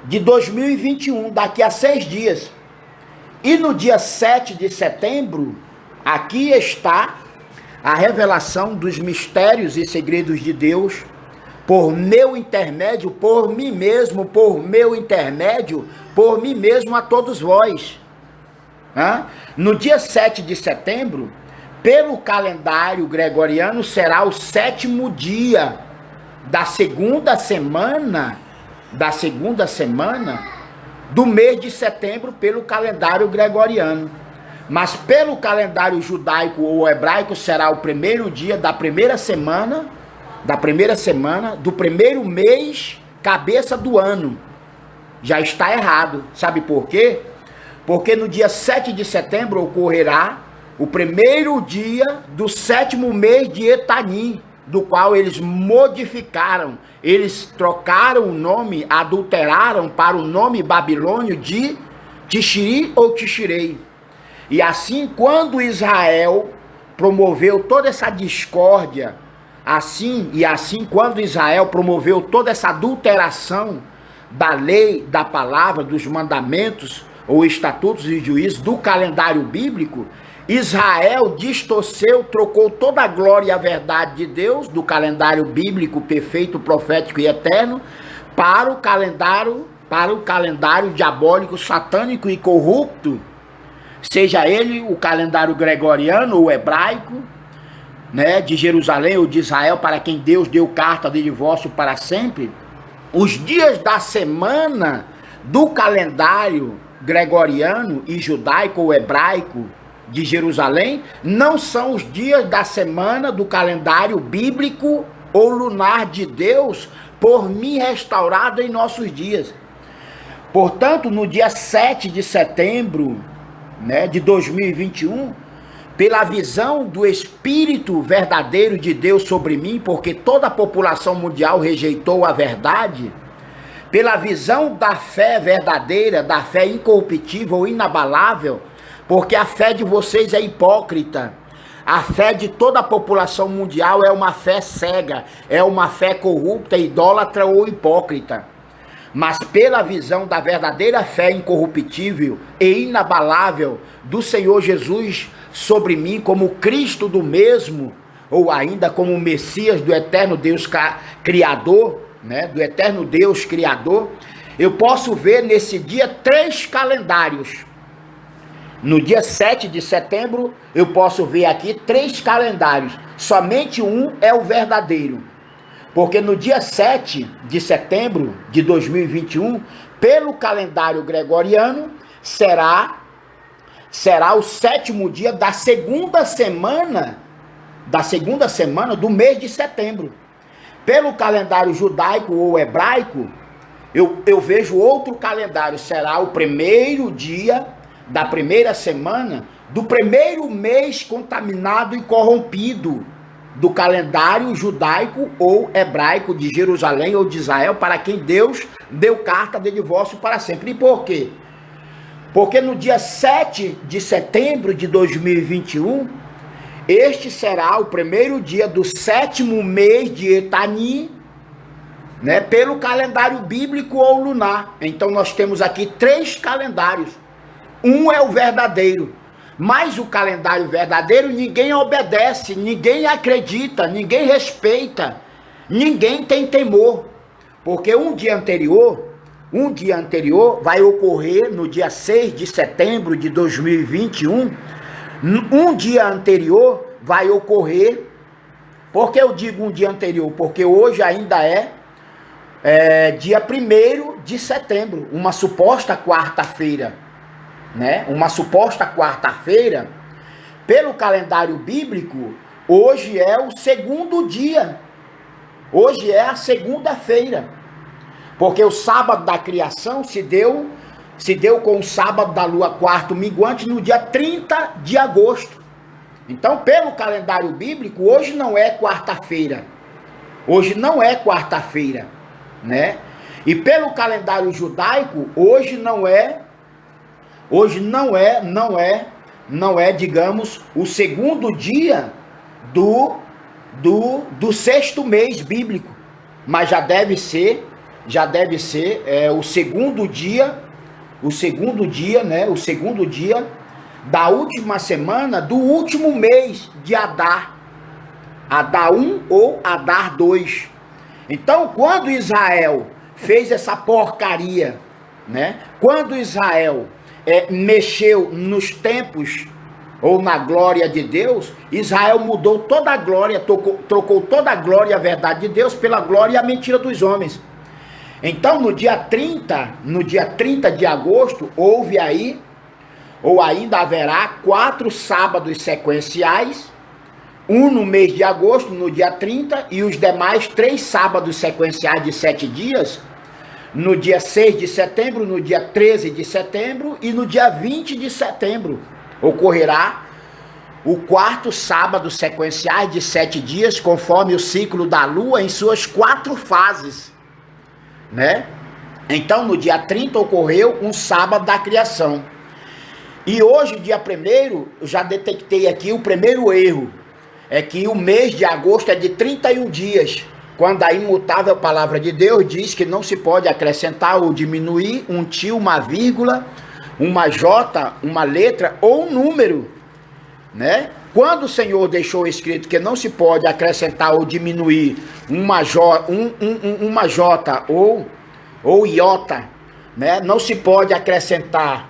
de 2021, daqui a 6 dias. E no dia 7 de setembro, aqui está a revelação dos mistérios e segredos de Deus, por meu intermédio, por mim mesmo, por meu intermédio, por mim mesmo a todos vós. No dia 7 de setembro, pelo calendário gregoriano, será o 7º dia da segunda semana do mês de setembro, pelo calendário gregoriano. Mas pelo calendário judaico ou hebraico será o primeiro dia da primeira semana, do primeiro mês, cabeça do ano. Já está errado. Sabe por quê? Porque no dia 7 de setembro ocorrerá o primeiro dia do 7º mês de Etanim, do qual eles modificaram, eles trocaram o nome, adulteraram para o nome babilônio de Tishri ou Tishirei. E assim, quando Israel promoveu toda essa discórdia, quando Israel promoveu toda essa adulteração da lei, da palavra, dos mandamentos ou estatutos e juízos do calendário bíblico, Israel distorceu, trocou toda a glória e a verdade de Deus, do calendário bíblico perfeito, profético e eterno, para o calendário diabólico, satânico e corrupto, seja ele o calendário gregoriano ou hebraico, né, de Jerusalém ou de Israel, para quem Deus deu carta de divórcio para sempre. Os dias da semana do calendário gregoriano e judaico ou hebraico de Jerusalém não são os dias da semana do calendário bíblico ou lunar de Deus, por mim restaurado em nossos dias. Portanto, no dia 7 de setembro, né, de 2021, pela visão do Espírito verdadeiro de Deus sobre mim, porque toda a população mundial rejeitou a verdade, pela visão da fé verdadeira, da fé incorruptível, inabalável, porque a fé de vocês é hipócrita. A fé de toda a população mundial é uma fé cega, é uma fé corrupta, idólatra ou hipócrita. Mas pela visão da verdadeira fé incorruptível e inabalável do Senhor Jesus sobre mim, como Cristo do mesmo, ou ainda como o Messias do eterno Deus Criador, né, do eterno Deus Criador, eu posso ver nesse dia 3 calendários. No dia 7 de setembro, eu posso ver aqui 3 calendários. Somente um é o verdadeiro. Porque no dia 7 de setembro de 2021, pelo calendário gregoriano, será o 7º dia da segunda semana do mês de setembro. Pelo calendário judaico ou hebraico, eu vejo outro calendário, será o primeiro dia da primeira semana do primeiro mês contaminado e corrompido do calendário judaico ou hebraico de Jerusalém ou de Israel, para quem Deus deu carta de divórcio para sempre. E por quê? Porque no dia 7 de setembro de 2021, este será o primeiro dia do 7º mês de Etanim, né, pelo calendário bíblico ou lunar. Então nós temos aqui 3 calendários. Um é o verdadeiro, mas o calendário verdadeiro ninguém obedece, ninguém acredita, ninguém respeita, ninguém tem temor, porque um dia anterior vai ocorrer no dia 6 de setembro de 2021, um dia anterior vai ocorrer. Por que eu digo um dia anterior? Porque hoje ainda é dia 1º de setembro, uma suposta quarta-feira, né? Uma suposta quarta-feira, pelo calendário bíblico, hoje é o 2º dia, hoje é a segunda-feira, porque o sábado da criação se deu com o sábado da lua quarto minguante no dia 30 de agosto. Então, pelo calendário bíblico, hoje não é quarta-feira, né? E pelo calendário judaico, hoje não é, digamos, o 2º dia do 6º mês bíblico, mas já deve ser o segundo dia, né, o 2º dia da última semana do último mês de Adar, Adar 1 ou Adar 2. Então, quando Israel fez essa porcaria, né, quando Israel mexeu nos tempos ou na glória de Deus, Israel mudou toda a glória, trocou toda a glória e a verdade de Deus pela glória e a mentira dos homens. Então, no dia 30 de agosto, houve aí ou ainda haverá 4 sábados sequenciais, um no mês de agosto, no dia 30, e os demais 3 sábados sequenciais de 7 dias, no dia 6 de setembro, no dia 13 de setembro e no dia 20 de setembro. Ocorrerá o 4º sábado sequenciais de 7 dias, conforme o ciclo da lua em suas 4 fases, né? Então, no dia 30 ocorreu um sábado da criação. E hoje, dia 1º, eu já detectei aqui o primeiro erro. É que o mês de agosto é de 31 dias, quando a imutável palavra de Deus diz que não se pode acrescentar ou diminuir um tio, uma vírgula, uma jota, uma letra ou um número, né? Quando o Senhor deixou escrito que não se pode acrescentar ou diminuir uma jota ou iota, né? Não se pode acrescentar,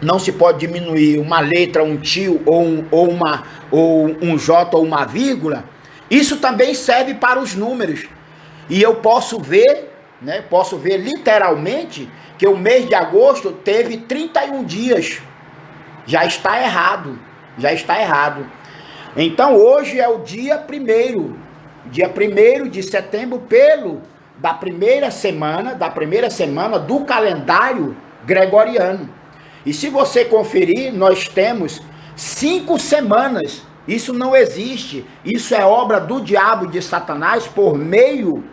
não se pode diminuir uma letra, um tio ou um J ou uma vírgula. Isso também serve para os números. E eu posso ver, né? Posso ver literalmente que o mês de agosto teve 31 dias. Já está errado. Já está errado. Então hoje é o dia 1º. Dia 1º de setembro, da primeira semana do calendário gregoriano. E se você conferir, nós temos 5 semanas. Isso não existe. Isso é obra do diabo, de Satanás, por meio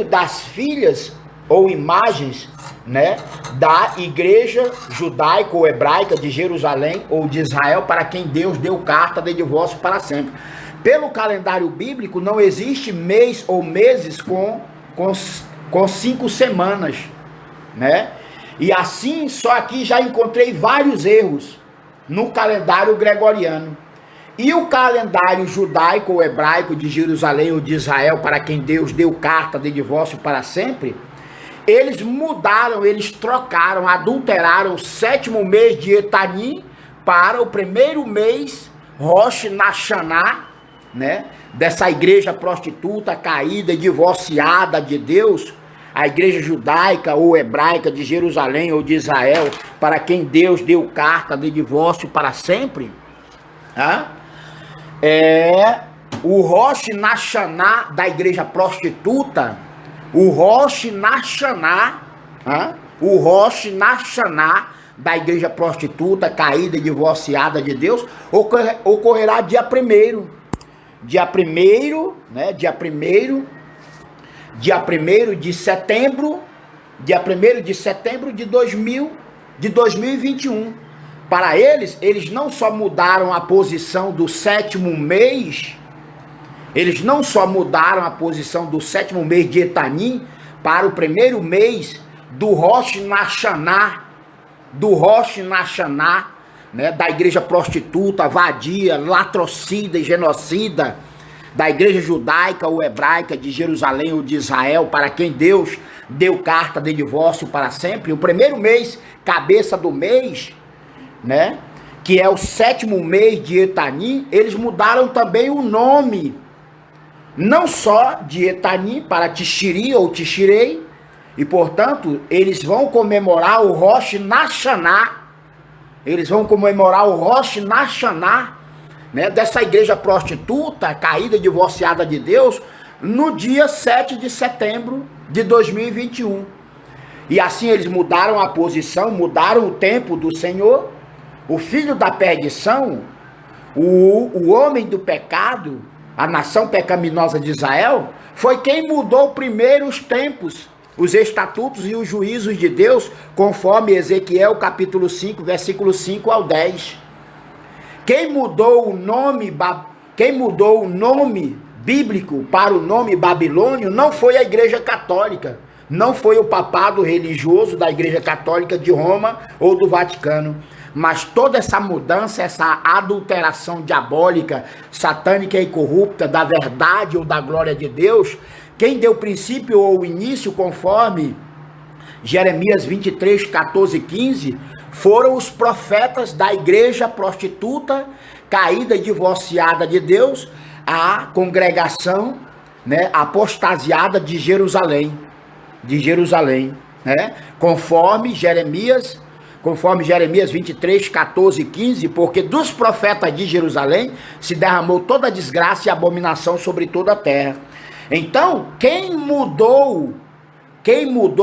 das filhas ou imagens, né, da igreja judaica ou hebraica de Jerusalém ou de Israel, para quem Deus deu carta de divórcio para sempre. Pelo calendário bíblico, não existe mês ou meses com 5 semanas, né? E assim, só aqui já encontrei vários erros no calendário gregoriano. E o calendário judaico ou hebraico de Jerusalém ou de Israel, para quem Deus deu carta de divórcio para sempre, eles mudaram, eles trocaram, adulteraram o 7º mês de Etanim para o 1º mês Rosh Hashanah, né? Dessa igreja prostituta, caída e divorciada de Deus, a igreja judaica ou hebraica de Jerusalém ou de Israel, para quem Deus deu carta de divórcio para sempre, é o Rosh Hashanah da igreja prostituta, o Rosh Hashanah da igreja prostituta, caída e divorciada de Deus, ocorrerá dia 1º. Dia 1º, né? Dia 1º de setembro, dia 1º de setembro de 2021. Para eles não só mudaram a posição do 7º mês, eles não só mudaram a posição do 7º mês de Etanim para o 1º mês do Rosh Hashanah, né, da igreja prostituta, vadia, latrocida e genocida, da igreja judaica ou hebraica de Jerusalém ou de Israel, para quem Deus deu carta de divórcio para sempre. O 1º mês, cabeça do mês, né, que é o 7º mês de Etanim, eles mudaram também o nome, não só de Etanim para Tishri ou Tishrei, e portanto eles vão comemorar o Rosh Hashanah, né, dessa igreja prostituta, caída, divorciada de Deus, no dia 7 de setembro de 2021. E assim eles mudaram a posição, mudaram o tempo do Senhor. O filho da perdição, o homem do pecado, a nação pecaminosa de Israel, foi quem mudou primeiro os tempos, os estatutos e os juízos de Deus, conforme Ezequiel capítulo 5, versículo 5 ao 10. Quem mudou o nome bíblico para o nome babilônio não foi a igreja católica, não foi o papado religioso da igreja católica de Roma ou do Vaticano, mas toda essa mudança, essa adulteração diabólica, satânica e corrupta da verdade ou da glória de Deus, quem deu princípio ou início, conforme Jeremias 23, 14 e 15, foram os profetas da igreja prostituta, caída e divorciada de Deus, a congregação, né, apostasiada de Jerusalém, né, conforme Jeremias conforme Jeremias 23, 14 e 15, porque dos profetas de Jerusalém se derramou toda a desgraça e abominação sobre toda a terra. Então, quem mudou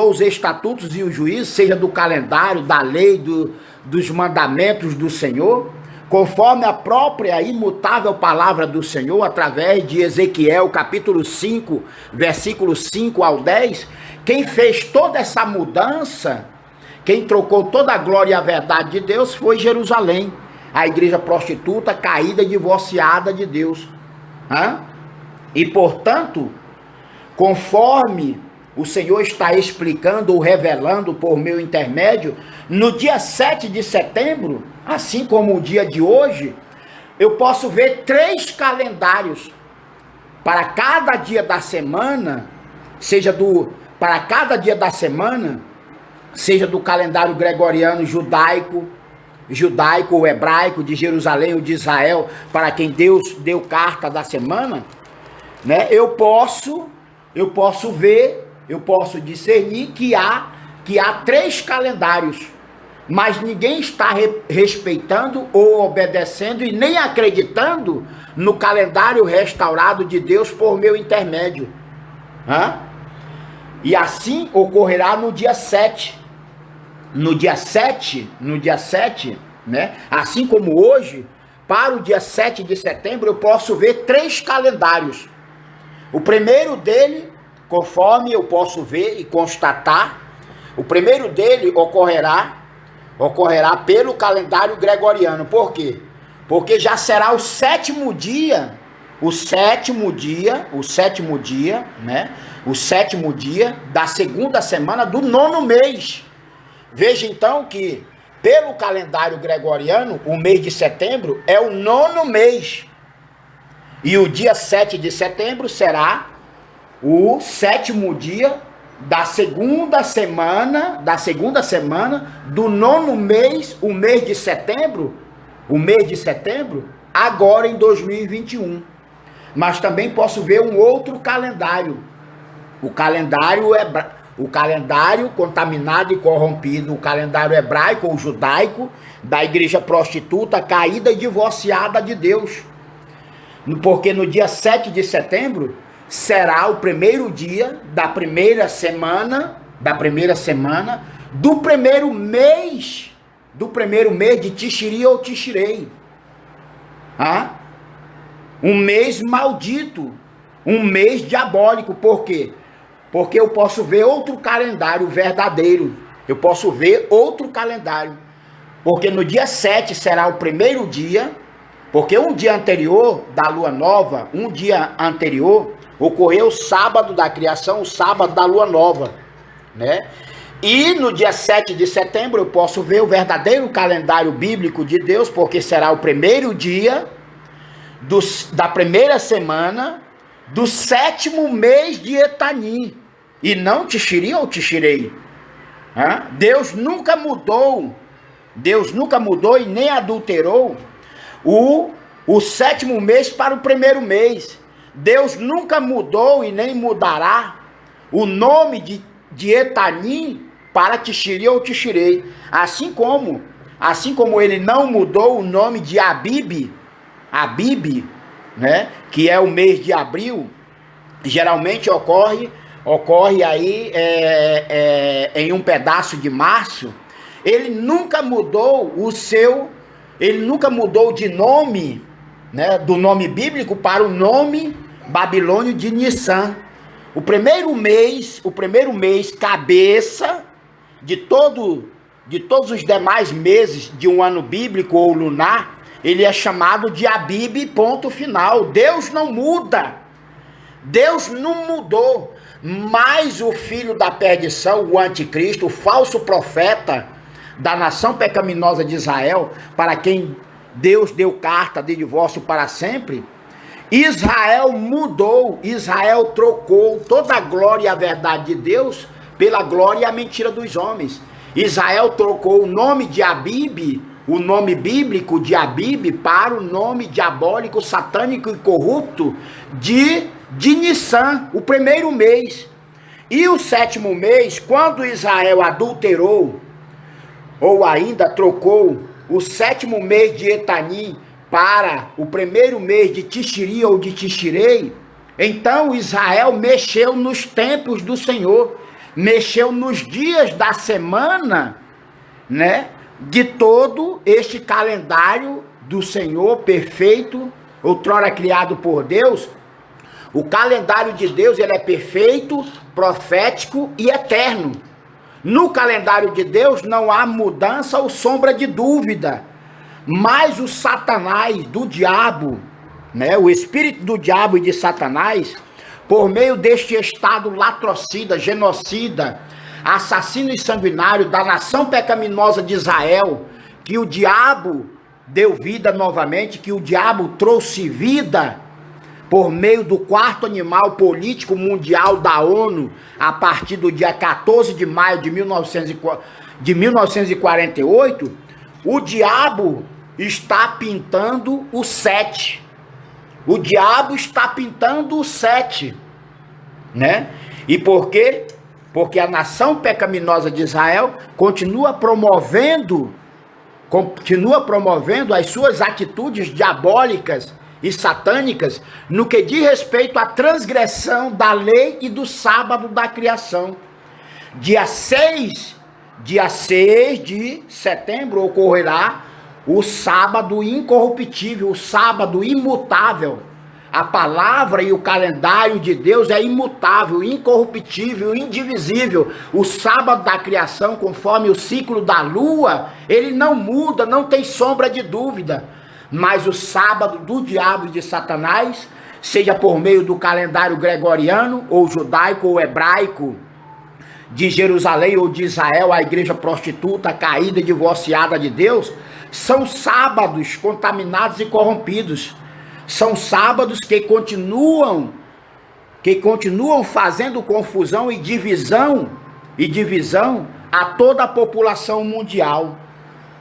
os estatutos e os juízos, seja do calendário, da lei, dos mandamentos do Senhor, conforme a própria imutável palavra do Senhor, através de Ezequiel, capítulo 5, versículos 5 ao 10, quem fez toda essa mudança, quem trocou toda a glória e a verdade de Deus foi Jerusalém, a igreja prostituta, caída e divorciada de Deus. E, portanto, conforme o Senhor está explicando ou revelando por meu intermédio, no dia 7 de setembro, assim como o dia de hoje, eu posso ver 3 calendários para cada dia da semana, seja do calendário gregoriano, judaico ou hebraico, de Jerusalém ou de Israel, para quem Deus deu carta da semana, né? Eu posso ver, eu posso discernir que há 3 calendários, mas ninguém está respeitando ou obedecendo e nem acreditando no calendário restaurado de Deus por meu intermédio. E assim ocorrerá no dia 7. No dia 7, né? Assim como hoje, para o dia 7 de setembro, eu posso ver 3 calendários. O primeiro dele, conforme eu posso ver e constatar, o primeiro dele ocorrerá pelo calendário gregoriano. Por quê? Porque já será o sétimo dia, né? O sétimo dia da segunda semana do 9º mês. Veja então que, pelo calendário gregoriano, o mês de setembro é o 9º mês. E o dia 7 de setembro será o sétimo dia da segunda semana do 9º mês, o mês de setembro, agora em 2021. Mas também posso ver um outro calendário, o calendário contaminado e corrompido, o calendário hebraico ou judaico da igreja prostituta, caída e divorciada de Deus. Porque no dia 7 de setembro será o primeiro dia da primeira semana do primeiro mês de Tishri ou Tishrei. Um mês maldito, um mês diabólico. Por quê? Porque eu posso ver outro calendário verdadeiro. Eu posso ver outro calendário. Porque no dia 7 será o primeiro dia. Porque um dia anterior da lua nova, ocorreu o sábado da criação, o sábado da lua nova, né? E no dia 7 de setembro eu posso ver o verdadeiro calendário bíblico de Deus, porque será o primeiro dia da primeira semana do 7º mês de Etanim, e não Tishri ou Tishrei. Deus nunca mudou e nem adulterou o 7º mês para o primeiro mês. Deus nunca mudou e nem mudará o nome de Etanim para Tishri ou Tishrei. Assim como ele não mudou o nome de Abib, né, que é o mês de abril, geralmente ocorre aí em um pedaço de março. Ele nunca mudou de nome, né, do nome bíblico para o nome babilônio de Nissan. O primeiro mês cabeça de todos os demais meses de um ano bíblico ou lunar, ele é chamado de Abib, ponto final. Deus não muda. Deus não mudou. Mas o filho da perdição, o anticristo, o falso profeta da nação pecaminosa de Israel, para quem Deus deu carta de divórcio para sempre, Israel mudou, Israel trocou toda a glória e a verdade de Deus pela glória e a mentira dos homens. Israel trocou o nome de Abib, o nome bíblico de Abib, para o nome diabólico, satânico e corrupto de Nissan, o primeiro mês. E o 7º mês, quando Israel adulterou ou ainda trocou o 7º mês de Etanim para o 1º mês de Tishri ou de Tishrei, então Israel mexeu nos tempos do Senhor, mexeu nos dias da semana, né, de todo este calendário do Senhor perfeito, outrora criado por Deus. O calendário de Deus, ele é perfeito, profético e eterno. No calendário de Deus não há mudança ou sombra de dúvida. Mas o Satanás, do diabo, né, o espírito do diabo e de Satanás, por meio deste estado latrocida, genocida, assassino e sanguinário da nação pecaminosa de Israel, que o diabo deu vida novamente, que o diabo trouxe vida por meio do 4º animal político mundial da ONU, a partir do dia 14 de maio de 1948, o diabo está pintando o 7. O diabo está pintando o 7, né? E por quê? Porque a nação pecaminosa de Israel continua promovendo as suas atitudes diabólicas e satânicas no que diz respeito à transgressão da lei e do sábado da criação. Dia 6 de setembro ocorrerá o sábado incorruptível, o sábado imutável. A palavra e o calendário de Deus é imutável, incorruptível, indivisível. O sábado da criação, conforme o ciclo da lua, ele não muda, não tem sombra de dúvida. Mas o sábado do diabo e de Satanás, seja por meio do calendário gregoriano, ou judaico, ou hebraico, de Jerusalém ou de Israel, a igreja prostituta, caída e divorciada de Deus, são sábados contaminados e corrompidos. São sábados que continuam fazendo confusão e divisão a toda a população mundial,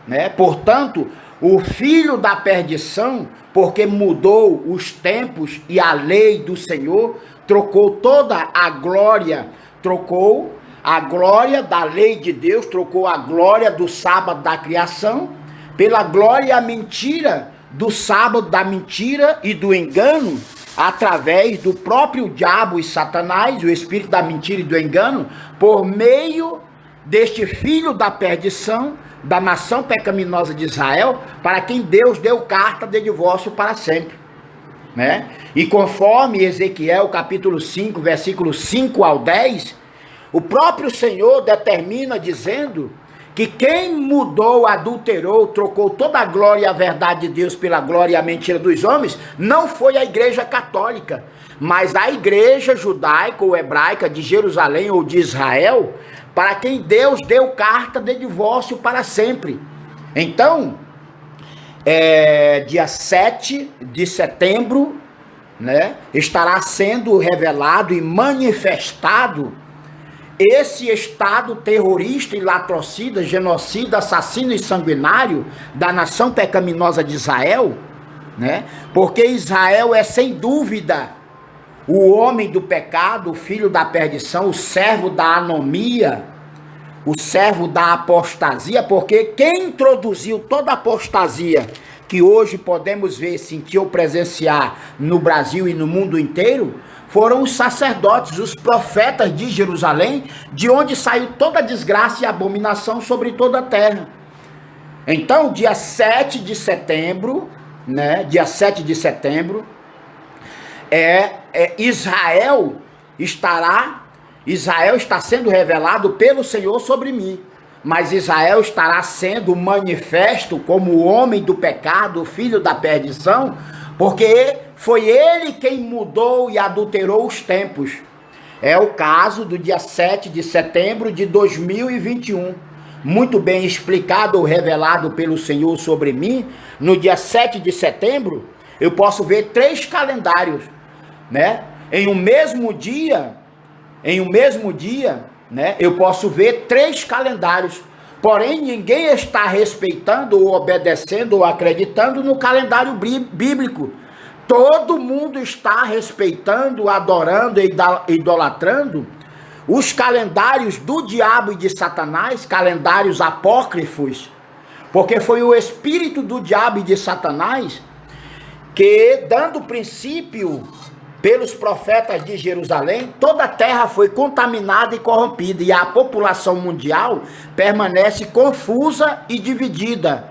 né? Portanto, o filho da perdição, porque mudou os tempos e a lei do Senhor, trocou toda a glória, trocou a glória da lei de Deus, trocou a glória do sábado da criação pela glória e a mentira do sábado da mentira e do engano, através do próprio diabo e Satanás, o espírito da mentira e do engano, por meio deste filho da perdição, da nação pecaminosa de Israel, para quem Deus deu carta de divórcio para sempre, né? E conforme Ezequiel capítulo 5, versículos 5 ao 10, o próprio Senhor determina dizendo que quem mudou, adulterou, trocou toda a glória e a verdade de Deus pela glória e a mentira dos homens, não foi a igreja católica, mas a igreja judaica ou hebraica de Jerusalém ou de Israel, para quem Deus deu carta de divórcio para sempre. Então, dia 7 de setembro, né, estará sendo revelado e manifestado esse estado terrorista e latrocida, genocida, assassino e sanguinário da nação pecaminosa de Israel, né? Porque Israel é sem dúvida o homem do pecado, o filho da perdição, o servo da anomia, o servo da apostasia, porque quem introduziu toda a apostasia que hoje podemos ver, sentir ou presenciar no Brasil e no mundo inteiro, foram os sacerdotes, os profetas de Jerusalém, de onde saiu toda a desgraça e abominação sobre toda a terra. Então, dia 7 de setembro, né? Dia 7 de setembro, Israel está sendo revelado pelo Senhor sobre mim. Mas Israel estará sendo manifesto como o homem do pecado, o filho da perdição, porque foi ele quem mudou e adulterou os tempos. É o caso do dia 7 de setembro de 2021. Muito bem explicado ou revelado pelo Senhor sobre mim. No dia 7 de setembro, eu posso ver 3 calendários, né? Em um mesmo dia, né, eu posso ver 3 calendários. Porém, ninguém está respeitando ou obedecendo ou acreditando no calendário bíblico. Todo mundo está respeitando, adorando e idolatrando os calendários do diabo e de Satanás, calendários apócrifos, porque foi o espírito do diabo e de Satanás que, dando princípio pelos profetas de Jerusalém, toda a terra foi contaminada e corrompida, e a população mundial permanece confusa e dividida,